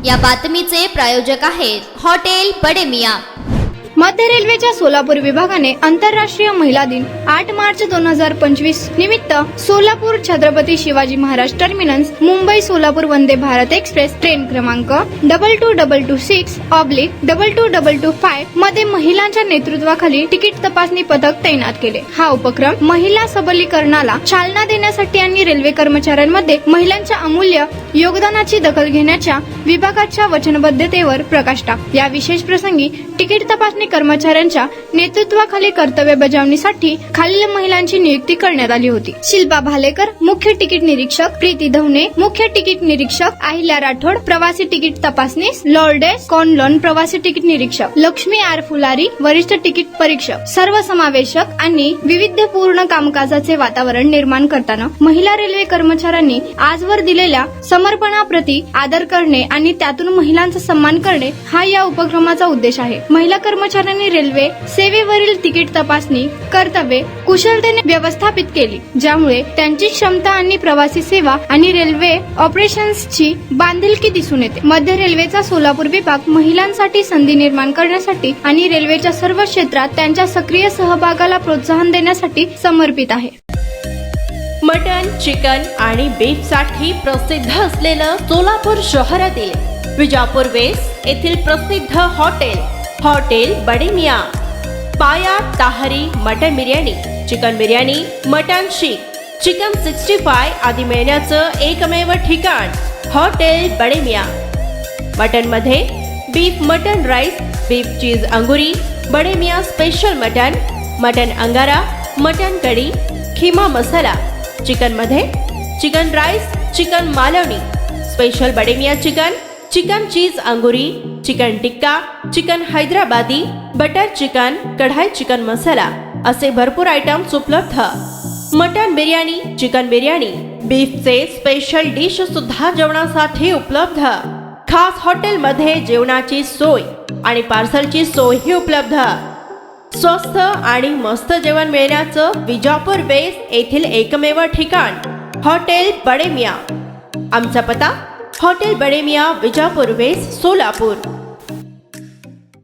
या बातमीचे प्रायोजक आहेत हॉटेल बडे मियां। मध्य रेल्वेच्या सोलापूर विभागाने आंतरराष्ट्रीय महिला दिन 8 मार्च 2025 निमित्त Solapur Chhatrapati Shivaji Maharaj terminus Mumbai Solapur Vande Bharat express train क्रमांक 2226/2225 मध्ये महिलांच्या नेतृत्वाखाली तिकीट तपासणी पथक तैनात केले। हा उपक्रम महिला सबलीकरणाला चालना देण्यासाठी आणि रेल्वे कर्मचाऱ्यांमध्ये महिलांच्या अमूल्य योगदानाची दखल घेण्याच्या विभागाच्या वचनबद्धतेवर प्रकाश टाकतो। या विशेष प्रसंगी तिकीट तपासणी कर्मचाऱ्यांच्या नेतृत्वाखाली कर्तव्य बजावणीसाठी खालील महिलांची नियुक्ती करण्यात आली होती। शिल्पा भालेकर मुख्य तिकीट निरीक्षक, प्रीती धवणे मुख्य तिकीट निरीक्षक, अहिल्या राठोड प्रवासी तिकीट तपासनीस, लॉर्डेस कॉनलॉन प्रवासी तिकीट निरीक्षक, लक्ष्मी आर फुलारी वरिष्ठ तिकीट परीक्षक। सर्वसमावेशक आणि विविधपूर्ण कामकाजाचे वातावरण निर्माण करताना महिला रेल्वे कर्मचाऱ्यांनी आजवर दिलेल्या समर्पणाप्रती आदर करणे आणि त्यातून महिलांचा सन्मान करणे हा या उपक्रमाचा उद्देश आहे। महिला कर्मचाऱ्यांनी रेल्वे सेवेवरील तिकीट तपासणी कर्तव्ये कुशलतेने व्यवस्थापित केली, ज्यामुळे त्यांची क्षमता आणि प्रवासी सेवा आणि रेल्वे ऑपरेशन्सची बांधिलकी दिसून येते। मध्य रेल्वेचा सोलापूर विभाग महिलांसाठी संधी निर्माण करण्यासाठी आणि रेल्वेच्या सर्व क्षेत्रात त्यांच्या सक्रिय सहभागाला प्रोत्साहन देण्यासाठी समर्पित आहे। मटन, चिकन आणि बीफ साठी प्रसिद्ध असलेलं सोलापूर शहरातील विजापूर वेस्ट येथील प्रसिद्ध hotel Bade Miyan. Paya tahari mutton biryani, chicken biryani, mutton seekh, chicken 65 आदी मिळण्याचं एकमेव ठिकाण हॉटेल बडे मियां। मटन मध्ये beef mutton rice, beef cheese angoori, Bade Miyan special mutton angara, mutton kadhi, keema masala. Chicken मध्ये chicken rice, chicken Malvani, special Bade Miyan chicken cheese angoori, chicken tikka, chicken Hyderabadi, butter chicken, kadai chicken masala असे भरपूर आयटम्स उपलब्ध। मटन बिर्याणी, चिकन बिर्याणी, बीफचे स्पेशल डिश सुद्धा जेवणासाठी उपलब्ध। खास हॉटेलमध्ये जेवणाची सोय आणि पार्सलची सोयही उपलब्ध। स्वस्त आणि मस्त जेवण मिळण्याचं विजापूर वेस्ट येथील एकमेव ठिकाण हॉटेल बडे मियां। आमचा पत्ता हॉटेल बडे मियां, विजापूर वेस्ट, सोलापूर।